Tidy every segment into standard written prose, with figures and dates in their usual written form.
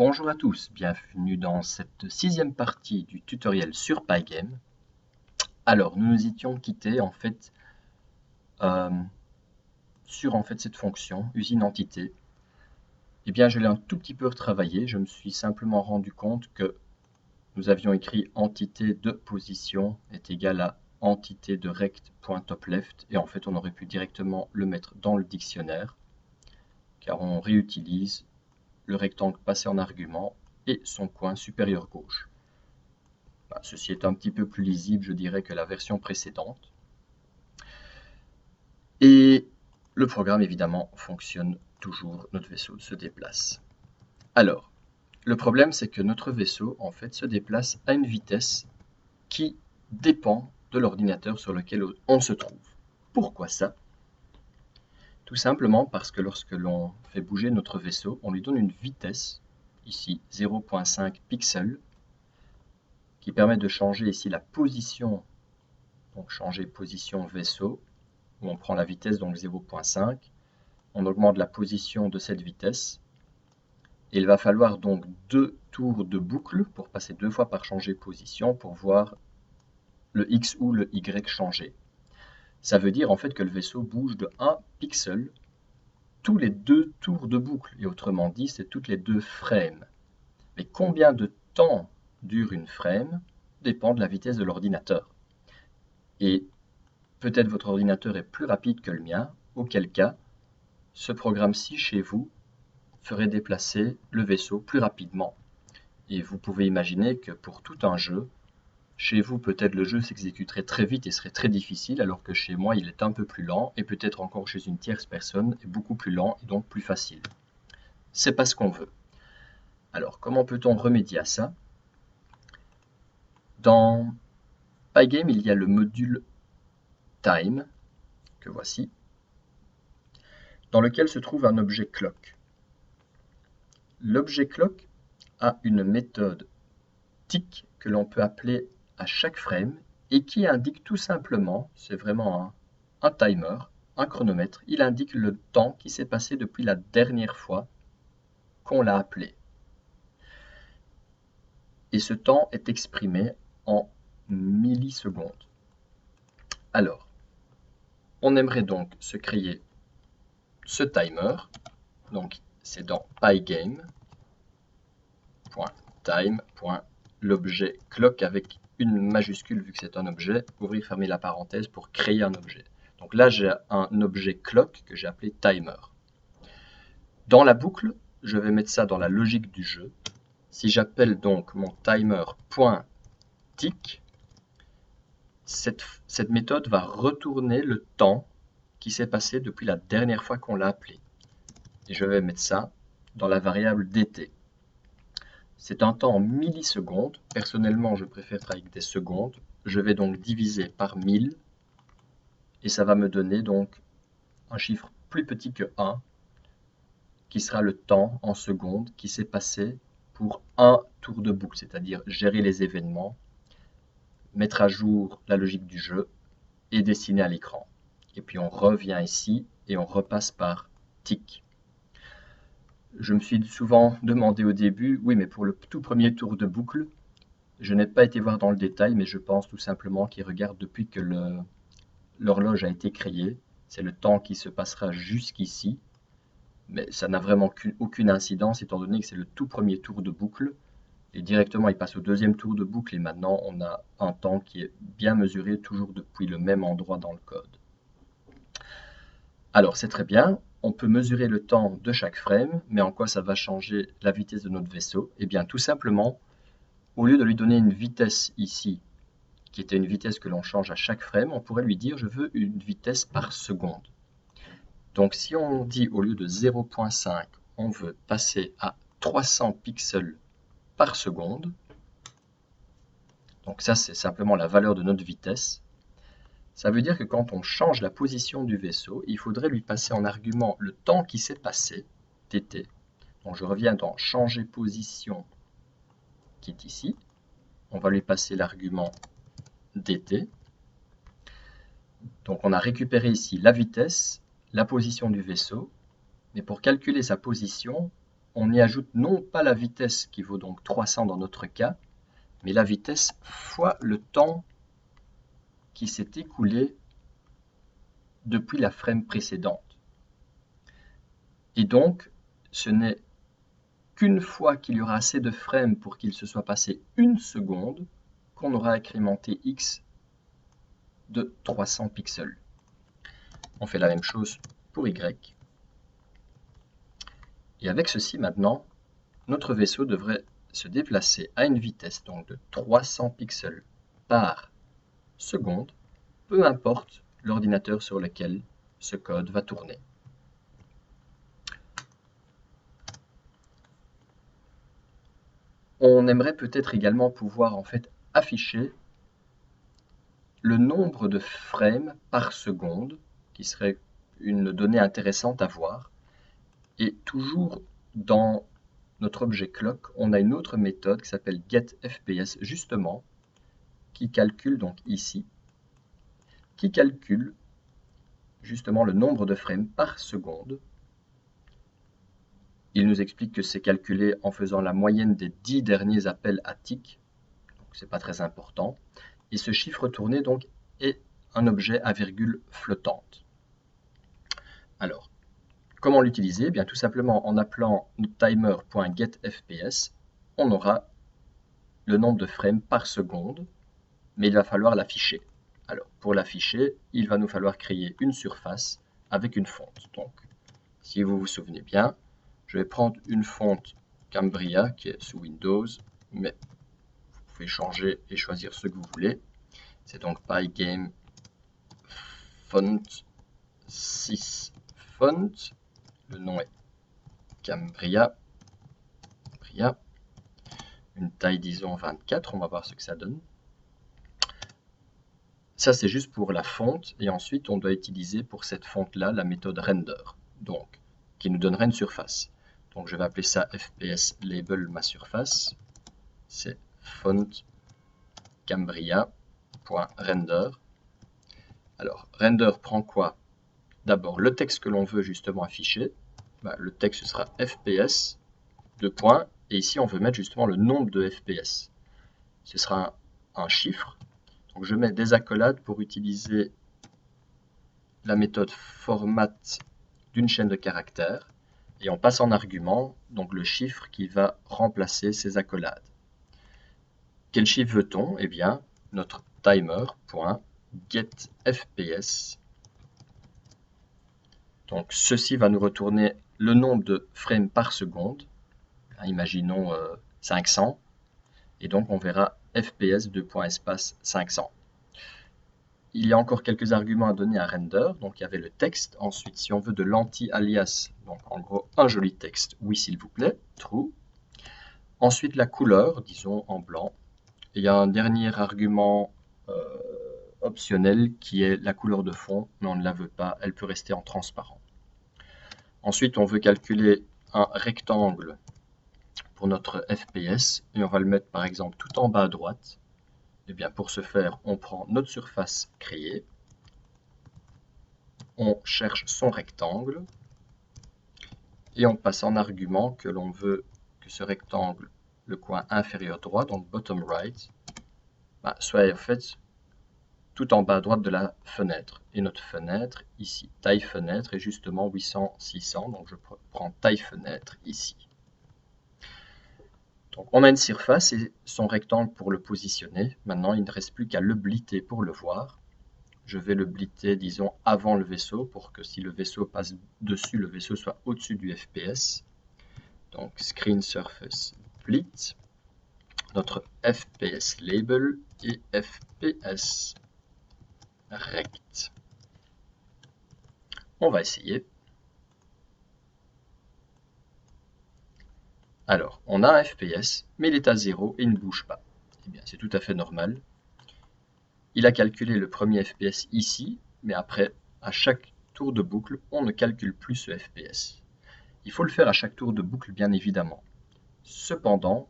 Bonjour à tous, bienvenue dans cette sixième partie du tutoriel sur Pygame. Alors, nous nous étions quittés sur cette fonction usine entité. Eh bien, je l'ai un tout petit peu retravaillé. Je me suis simplement rendu compte que nous avions écrit entité de position est égal à entité de rect.topleft et en fait, on aurait pu directement le mettre dans le dictionnaire car on réutilise le rectangle passé en argument et son coin supérieur gauche. Ceci est un petit peu plus lisible, je dirais, que la version précédente. Et le programme, évidemment, fonctionne toujours. Notre vaisseau se déplace. Alors, le problème, c'est que notre vaisseau, en fait, se déplace à une vitesse qui dépend de l'ordinateur sur lequel on se trouve. Pourquoi ça? Tout simplement parce que lorsque l'on fait bouger notre vaisseau, on lui donne une vitesse, ici 0,5 pixels, qui permet de changer ici la position, donc changer position vaisseau, où on prend la vitesse, donc 0,5, on augmente la position de cette vitesse, et il va falloir donc 2 tours de boucle pour passer 2 fois par changer position pour voir le X ou le Y changer. Ça veut dire en fait que le vaisseau bouge de 1 pixel tous les 2 tours de boucle, et autrement dit, c'est toutes les 2 frames. Mais combien de temps dure une frame dépend de la vitesse de l'ordinateur. Et peut-être votre ordinateur est plus rapide que le mien, auquel cas, ce programme-ci chez vous ferait déplacer le vaisseau plus rapidement. Et vous pouvez imaginer que pour tout un jeu, chez vous peut-être le jeu s'exécuterait très vite et serait très difficile, alors que chez moi il est un peu plus lent, et peut-être encore chez une tierce personne est beaucoup plus lent et donc plus facile. C'est pas ce qu'on veut. Alors comment peut-on remédier à ça? Dans Pygame, il y a le module Time, que voici, dans lequel se trouve un objet clock. L'objet clock a une méthode tick que l'on peut appeler à chaque frame et qui indique tout simplement, c'est vraiment un timer, un chronomètre, il indique le temps qui s'est passé depuis la dernière fois qu'on l'a appelé. Et ce temps est exprimé en millisecondes. Alors, on aimerait donc se créer ce timer, donc c'est dans pygame.time.l'objet clock avec une majuscule vu que c'est un objet, ouvrir, fermer la parenthèse pour créer un objet. Donc là, j'ai un objet clock que j'ai appelé timer. Dans la boucle, je vais mettre ça dans la logique du jeu. Si j'appelle donc mon timer.tick, cette méthode va retourner le temps qui s'est passé depuis la dernière fois qu'on l'a appelé. Et je vais mettre ça dans la variable dt. C'est un temps en millisecondes. Personnellement, je préfère travailler avec des secondes. Je vais donc diviser par 1000 et ça va me donner donc un chiffre plus petit que 1 qui sera le temps en secondes qui s'est passé pour un tour de boucle, c'est-à-dire gérer les événements, mettre à jour la logique du jeu et dessiner à l'écran. Et puis on revient ici et on repasse par tick. Je me suis souvent demandé au début, oui mais pour le tout premier tour de boucle, je n'ai pas été voir dans le détail, mais je pense tout simplement qu'il regarde depuis que l'horloge a été créée. C'est le temps qui se passera jusqu'ici, mais ça n'a vraiment aucune incidence étant donné que c'est le tout premier tour de boucle. Et directement, il passe au deuxième tour de boucle et maintenant, on a un temps qui est bien mesuré, toujours depuis le même endroit dans le code. Alors, c'est très bien. On peut mesurer le temps de chaque frame, mais en quoi ça va changer la vitesse de notre vaisseau? Eh bien, tout simplement, au lieu de lui donner une vitesse ici, qui était une vitesse que l'on change à chaque frame, on pourrait lui dire je veux une vitesse par seconde. Donc si on dit au lieu de 0,5, on veut passer à 300 pixels par seconde, donc ça c'est simplement la valeur de notre vitesse, ça veut dire que quand on change la position du vaisseau, il faudrait lui passer en argument le temps qui s'est passé, tt. Donc je reviens dans changer position qui est ici, on va lui passer l'argument dt. Donc on a récupéré ici la vitesse, la position du vaisseau, mais pour calculer sa position, on y ajoute non pas la vitesse qui vaut donc 300 dans notre cas, mais la vitesse fois le temps qui s'est écoulé depuis la frame précédente. Et donc, ce n'est qu'une fois qu'il y aura assez de frames pour qu'il se soit passé 1 seconde qu'on aura incrémenté x de 300 pixels. On fait la même chose pour y. Et avec ceci maintenant, notre vaisseau devrait se déplacer à une vitesse donc de 300 pixels par seconde, peu importe l'ordinateur sur lequel ce code va tourner. On aimerait peut-être également pouvoir en fait afficher le nombre de frames par seconde, qui serait une donnée intéressante à voir. Et toujours dans notre objet clock, on a une autre méthode qui s'appelle getFPS, justement, qui calcule donc ici, qui calcule justement le nombre de frames par seconde. Il nous explique que c'est calculé en faisant la moyenne des 10 derniers appels à tick, donc c'est pas très important. Et ce chiffre tourné donc est un objet à virgule flottante. Alors, comment l'utiliser? Eh bien, tout simplement en appelant notre timer.getFPS, on aura le nombre de frames par seconde, mais il va falloir l'afficher. Alors, pour l'afficher, il va nous falloir créer une surface avec une fonte. Donc, si vous vous souvenez bien, je vais prendre une fonte Cambria qui est sous Windows, mais vous pouvez changer et choisir ce que vous voulez. C'est donc Pygame Font 6 Font. Le nom est Cambria. Une taille, disons, 24. On va voir ce que ça donne. Ça, c'est juste pour la fonte. Et ensuite, on doit utiliser pour cette fonte-là la méthode render, donc, qui nous donnerait une surface. Donc, je vais appeler ça fps label ma surface. C'est font cambria.render. Alors, render prend quoi? D'abord, le texte que l'on veut justement afficher. Le texte sera fps, deux points, et ici on veut mettre justement le nombre de fps. Ce sera un chiffre. Donc je mets des accolades pour utiliser la méthode format d'une chaîne de caractères, et on passe en argument donc le chiffre qui va remplacer ces accolades. Quel chiffre veut-on? Eh bien, notre timer.getFPS. Donc ceci va nous retourner le nombre de frames par seconde. Imaginons 500. Et donc on verra fps 500. Il y a encore quelques arguments à donner à render. Donc il y avait le texte. Ensuite, si on veut de l'anti-alias, donc en gros un joli texte, oui s'il vous plaît, true. Ensuite la couleur, disons en blanc. Et il y a un dernier argument optionnel qui est la couleur de fond, mais on ne la veut pas, elle peut rester en transparent. Ensuite, on veut calculer un rectangle pour notre FPS, et on va le mettre par exemple tout en bas à droite. Et bien pour ce faire, on prend notre surface créée, on cherche son rectangle, et on passe en argument que l'on veut que ce rectangle, le coin inférieur droit, donc bottom right, soit en fait tout en bas à droite de la fenêtre. Et notre fenêtre, ici, taille fenêtre, est justement 800-600, donc je prends taille fenêtre ici. Donc on a une surface et son rectangle pour le positionner. Maintenant, il ne reste plus qu'à le blitter pour le voir. Je vais le blitter, disons, avant le vaisseau, pour que si le vaisseau passe dessus, le vaisseau soit au-dessus du FPS. Donc Screen Surface Blit, notre FPS Label et FPS Rect. On va essayer. Alors, on a un FPS, mais il est à 0 et il ne bouge pas. Eh bien, c'est tout à fait normal. Il a calculé le premier FPS ici, mais après, à chaque tour de boucle, on ne calcule plus ce FPS. Il faut le faire à chaque tour de boucle, bien évidemment. Cependant,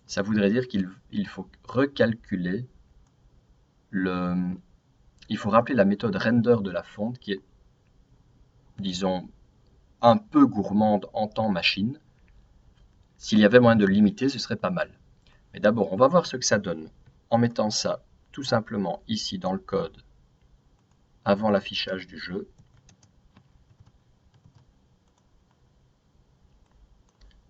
ça voudrait dire qu'il faut recalculer il faut rappeler la méthode render de la fonte qui est, disons, un peu gourmande en temps machine. S'il y avait moyen de le limiter, ce serait pas mal. Mais d'abord, on va voir ce que ça donne en mettant ça tout simplement ici dans le code avant l'affichage du jeu.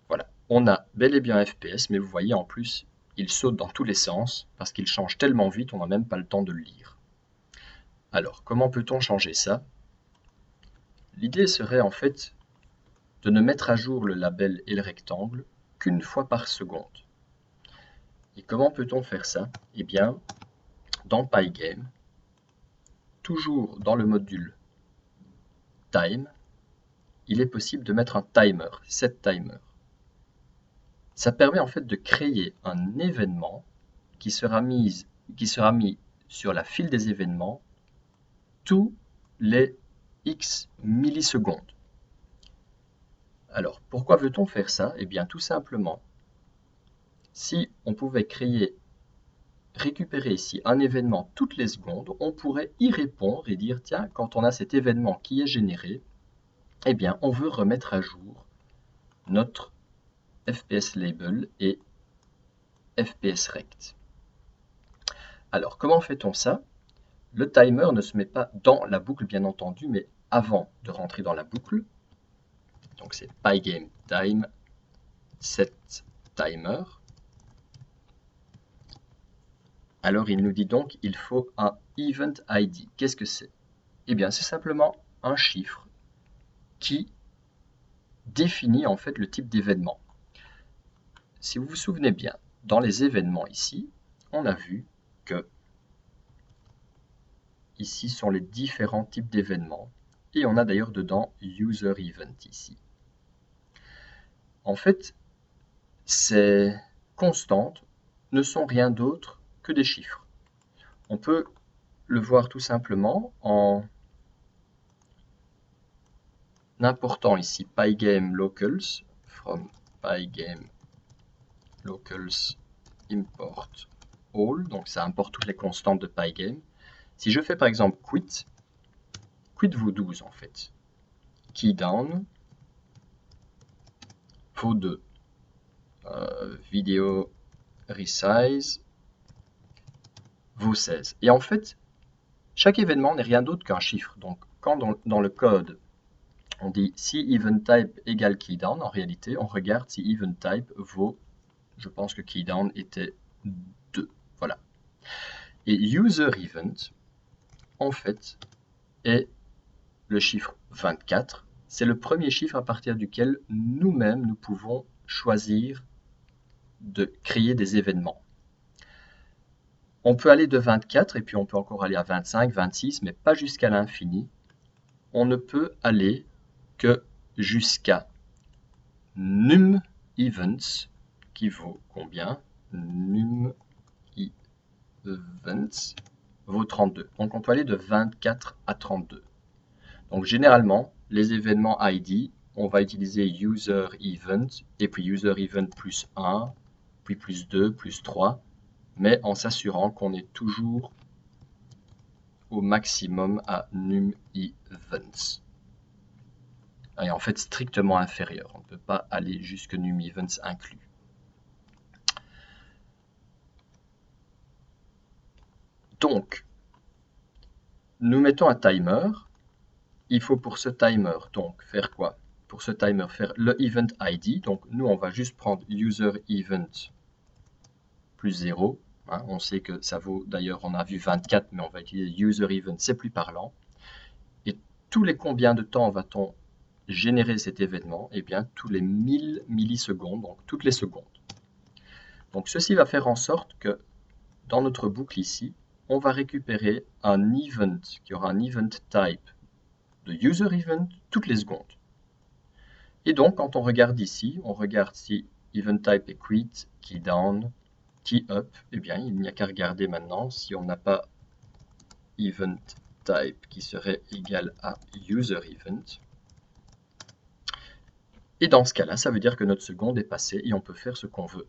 Voilà, on a bel et bien FPS, mais vous voyez en plus, il saute dans tous les sens parce qu'il change tellement vite, on n'a même pas le temps de le lire. Alors, comment peut-on changer ça? L'idée serait en fait de ne mettre à jour le label et le rectangle qu'une fois par seconde. Et comment peut-on faire ça? Eh bien, dans Pygame, toujours dans le module Time, il est possible de mettre un timer, set timer. Ça permet en fait de créer un événement qui sera mis sur la file des événements tous les X millisecondes. Alors, pourquoi veut-on faire ça? Eh bien, tout simplement, si on pouvait récupérer ici un événement toutes les secondes, on pourrait y répondre et dire, tiens, quand on a cet événement qui est généré, eh bien, on veut remettre à jour notre FPS label et FPS rect. Alors, comment fait-on ça? Le timer ne se met pas dans la boucle, bien entendu, mais avant de rentrer dans la boucle. Donc, c'est Pygame time set timer. Alors, il nous dit donc il faut un event ID. Qu'est-ce que c'est? Eh bien, c'est simplement un chiffre qui définit en fait le type d'événement. Si vous vous souvenez bien, dans les événements ici, on a vu que ici sont les différents types d'événements et on a d'ailleurs dedans user event ici. En fait, ces constantes ne sont rien d'autre que des chiffres. On peut le voir tout simplement en important ici Pygame locals from Pygame locals import all, donc ça importe toutes les constantes de Pygame. Si je fais par exemple quit vaut 12 en fait. Keydown vaut 2. Video resize vaut 16. Et en fait, chaque événement n'est rien d'autre qu'un chiffre. Donc quand dans le code, on dit si event type égale keydown, en réalité, on regarde si event type vaut, je pense que keydown était 2. Voilà. Et user event, en fait, est le chiffre 24. C'est le premier chiffre à partir duquel nous-mêmes, nous pouvons choisir de créer des événements. On peut aller de 24 et puis on peut encore aller à 25, 26, mais pas jusqu'à l'infini. On ne peut aller que jusqu'à num events, qui vaut combien? Num events vaut 32. Donc on peut aller de 24 à 32. Donc généralement, les événements ID, on va utiliser user event, et puis user event plus 1, puis plus 2, plus 3, mais en s'assurant qu'on est toujours au maximum à num events. Et en fait strictement inférieur, on ne peut pas aller jusque num events inclus. Donc, nous mettons un timer. Il faut pour ce timer donc faire quoi? Pour ce timer, faire le event ID. Donc nous, on va juste prendre user event plus 0. Hein, on sait que ça vaut, d'ailleurs, on a vu 24, mais on va utiliser user event, c'est plus parlant. Et tous les combien de temps va-t-on générer cet événement? Eh bien, tous les 1000 millisecondes, donc toutes les secondes. Donc ceci va faire en sorte que dans notre boucle ici, on va récupérer un event qui aura un event type de user event toutes les secondes. Et donc, quand on regarde ici, on regarde si event type est quit, key down, key up, eh bien, il n'y a qu'à regarder maintenant si on n'a pas event type qui serait égal à user event. Et dans ce cas-là, ça veut dire que notre seconde est passée et on peut faire ce qu'on veut.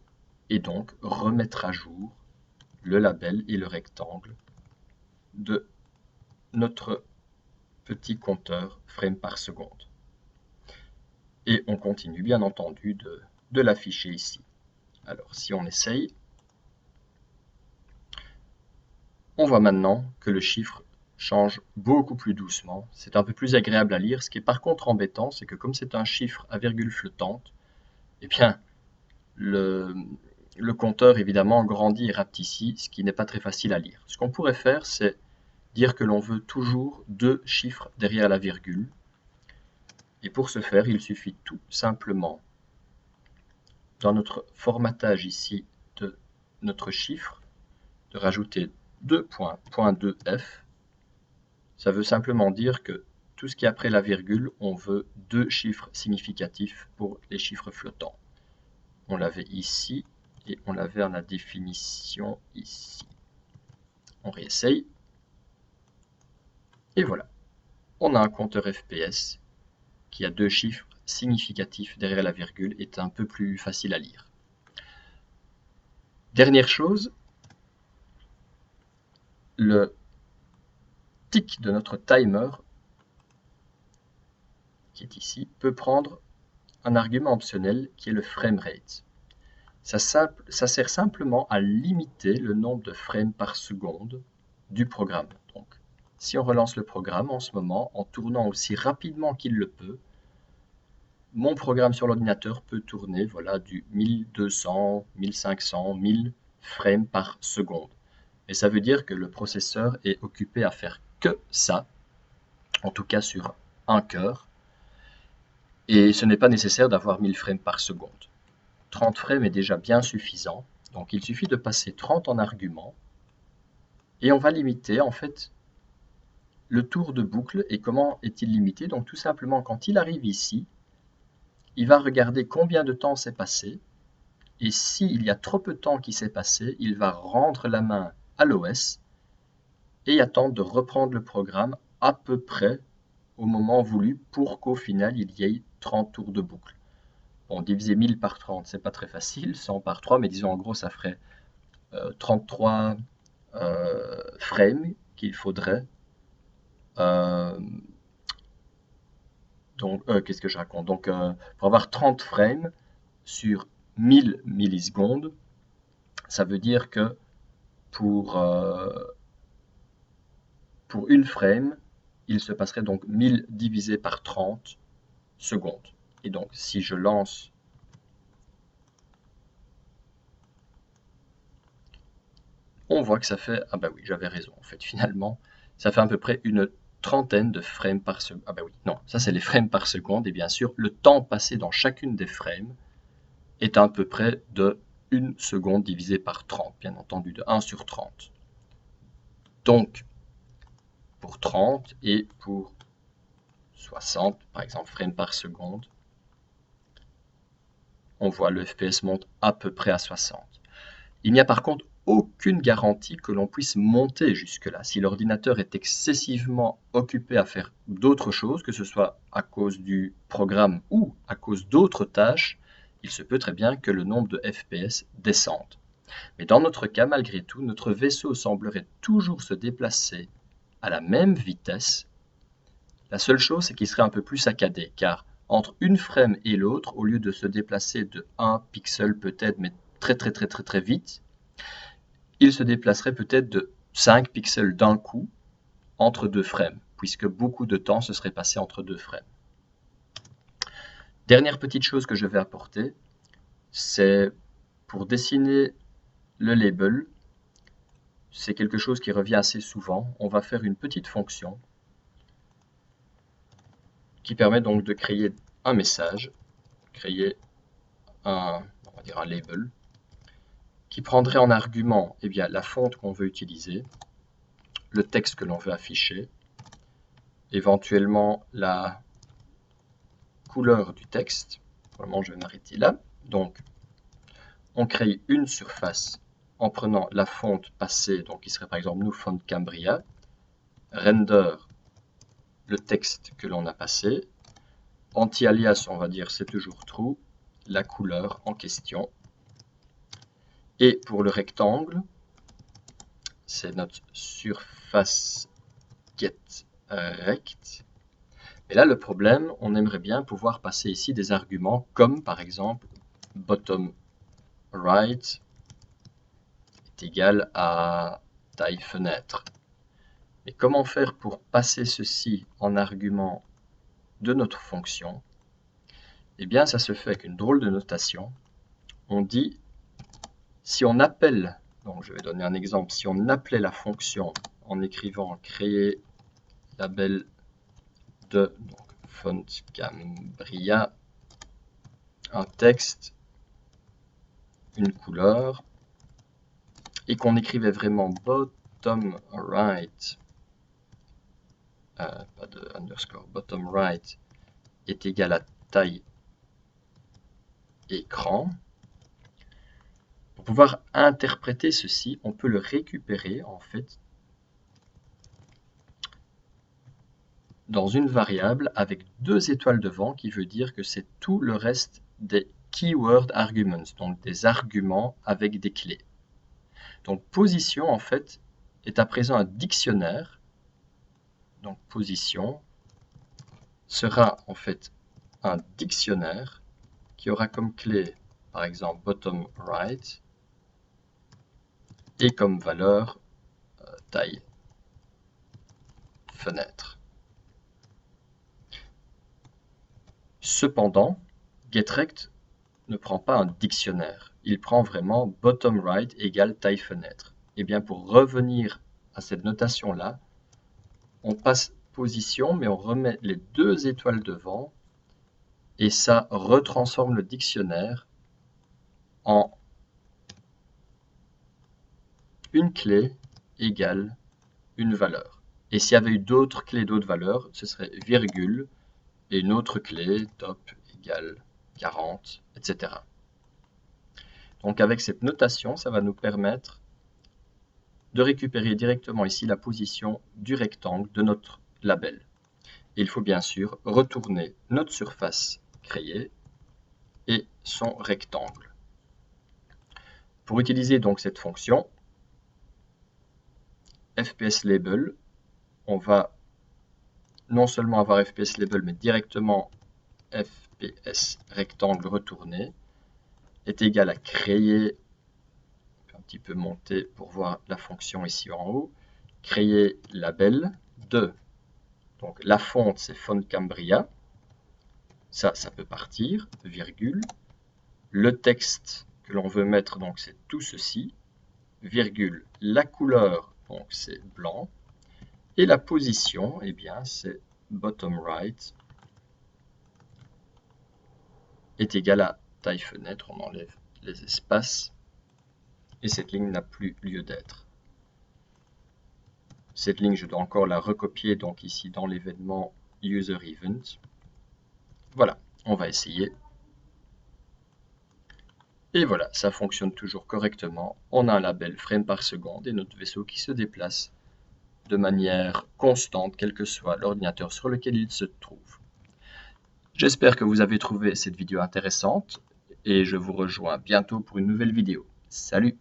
Et donc, remettre à jour le label et le rectangle de notre petit compteur frame par seconde. Et on continue bien entendu de l'afficher ici. Alors si on essaye, on voit maintenant que le chiffre change beaucoup plus doucement. C'est un peu plus agréable à lire. Ce qui est par contre embêtant, c'est que comme c'est un chiffre à virgule flottante, eh bien, le compteur évidemment grandit et rapetit, ce qui n'est pas très facile à lire. Ce qu'on pourrait faire, c'est dire que l'on veut toujours 2 chiffres derrière la virgule. Et pour ce faire, il suffit tout simplement, dans notre formatage ici de notre chiffre, de rajouter 2.2f. Ça veut simplement dire que tout ce qui est après la virgule, on veut 2 chiffres significatifs pour les chiffres flottants. On l'avait ici et on l'avait en la définition ici. On réessaye. Et voilà. On a un compteur FPS qui a 2 chiffres significatifs derrière la virgule et est un peu plus facile à lire. Dernière chose, le tic de notre timer, qui est ici, peut prendre un argument optionnel qui est le framerate. Ça sert simplement à limiter le nombre de frames par seconde du programme. Donc, si on relance le programme en ce moment, en tournant aussi rapidement qu'il le peut, mon programme sur l'ordinateur peut tourner voilà, du 1200, 1500, 1000 frames par seconde. Et ça veut dire que le processeur est occupé à faire que ça, en tout cas sur un cœur, et ce n'est pas nécessaire d'avoir 1000 frames par seconde. 30 frames est déjà bien suffisant, donc il suffit de passer 30 en argument, et on va limiter en fait le tour de boucle. Et comment est-il limité? Donc tout simplement, quand il arrive ici, il va regarder combien de temps s'est passé, et s'il y a trop peu de temps qui s'est passé, il va rendre la main à l'OS et attendre de reprendre le programme à peu près au moment voulu pour qu'au final il y ait 30 tours de boucle. Bon, diviser 1000 par 30, c'est pas très facile, 100 par 3, mais disons en gros ça ferait 33 frames qu'il faudrait. Donc, qu'est-ce que je raconte? Donc, pour avoir 30 frames sur 1000 millisecondes, ça veut dire que pour une frame, il se passerait donc 1000 divisé par 30 secondes. Et donc, si je lance on voit que ça fait, ah bah oui, j'avais raison, en fait, finalement, ça fait à peu près une trentaine de frames par seconde. Ah bah oui, non, ça c'est les frames par seconde, et bien sûr, le temps passé dans chacune des frames est à peu près de 1 seconde divisé par 30, bien entendu, de 1 sur 30. Donc, pour 30 et pour 60, par exemple, frames par seconde, on voit le FPS monte à peu près à 60. Il n'y a par contre aucune garantie que l'on puisse monter jusque-là. Si l'ordinateur est excessivement occupé à faire d'autres choses, que ce soit à cause du programme ou à cause d'autres tâches, il se peut très bien que le nombre de FPS descende. Mais dans notre cas, malgré tout, notre vaisseau semblerait toujours se déplacer à la même vitesse. La seule chose, c'est qu'il serait un peu plus saccadé, car entre une frame et l'autre, au lieu de se déplacer de 1 pixel peut-être, mais très vite, il se déplacerait peut-être de 5 pixels d'un coup entre 2 frames, puisque beaucoup de temps se serait passé entre 2 frames. Dernière petite chose que je vais apporter, c'est pour dessiner le label. C'est quelque chose qui revient assez souvent. On va faire une petite fonction qui permet donc de créer un message, créer on va dire un label, qui prendrait en argument la fonte qu'on veut utiliser, le texte que l'on veut afficher, éventuellement la couleur du texte. Pour le moment, je vais m'arrêter là. Donc, on crée une surface en prenant la fonte passée, donc qui serait par exemple New Font Cambria, render le texte que l'on a passé, anti-alias, on va dire c'est toujours true, la couleur en question. Et pour le rectangle, c'est notre surface get rect. Et là, le problème, on aimerait bien pouvoir passer ici des arguments comme par exemple bottom right est égal à taille fenêtre. Et comment faire pour passer ceci en argument de notre fonction? Eh bien, ça se fait avec une drôle de notation. On dit, si on appelle, donc je vais donner un exemple, si on appelait la fonction en écrivant créer label de donc, font Cambria, un texte, une couleur, et qu'on écrivait vraiment bottom right, pas de underscore, bottom right est égal à taille écran. Pour pouvoir interpréter ceci, on peut le récupérer en fait dans une variable avec 2 étoiles devant, qui veut dire que c'est tout le reste des keyword arguments, donc des arguments avec des clés. Donc position en fait est à présent un dictionnaire. Donc position sera en fait un dictionnaire qui aura comme clé par exemple bottom right et comme valeur taille fenêtre. Cependant, getRect ne prend pas un dictionnaire, il prend vraiment bottom right égale taille fenêtre. Et bien pour revenir à cette notation-là, on passe position, mais on remet les 2 étoiles devant, et ça retransforme le dictionnaire en une clé égale une valeur. Et s'il y avait eu d'autres clés, d'autres valeurs, ce serait virgule, et une autre clé, top égale 40, etc. Donc avec cette notation, ça va nous permettre de récupérer directement ici la position du rectangle de notre label. Et il faut bien sûr retourner notre surface créée et son rectangle. Pour utiliser donc cette fonction, FPS label, on va non seulement avoir FPS label, mais directement FPS rectangle retourné est égal à créer, on peut un petit peu monter pour voir la fonction ici en haut, créer label de, donc la fonte c'est font Cambria, ça peut partir, virgule, le texte que l'on veut mettre donc c'est tout ceci, virgule, la couleur donc c'est blanc, et la position, eh bien c'est bottom right est égal à taille fenêtre, on enlève les espaces, et cette ligne n'a plus lieu d'être. Cette ligne, je dois encore la recopier donc ici dans l'événement user event. Voilà, on va essayer. Et voilà, ça fonctionne toujours correctement. On a un label frame par seconde et notre vaisseau qui se déplace de manière constante, quel que soit l'ordinateur sur lequel il se trouve. J'espère que vous avez trouvé cette vidéo intéressante et je vous rejoins bientôt pour une nouvelle vidéo. Salut!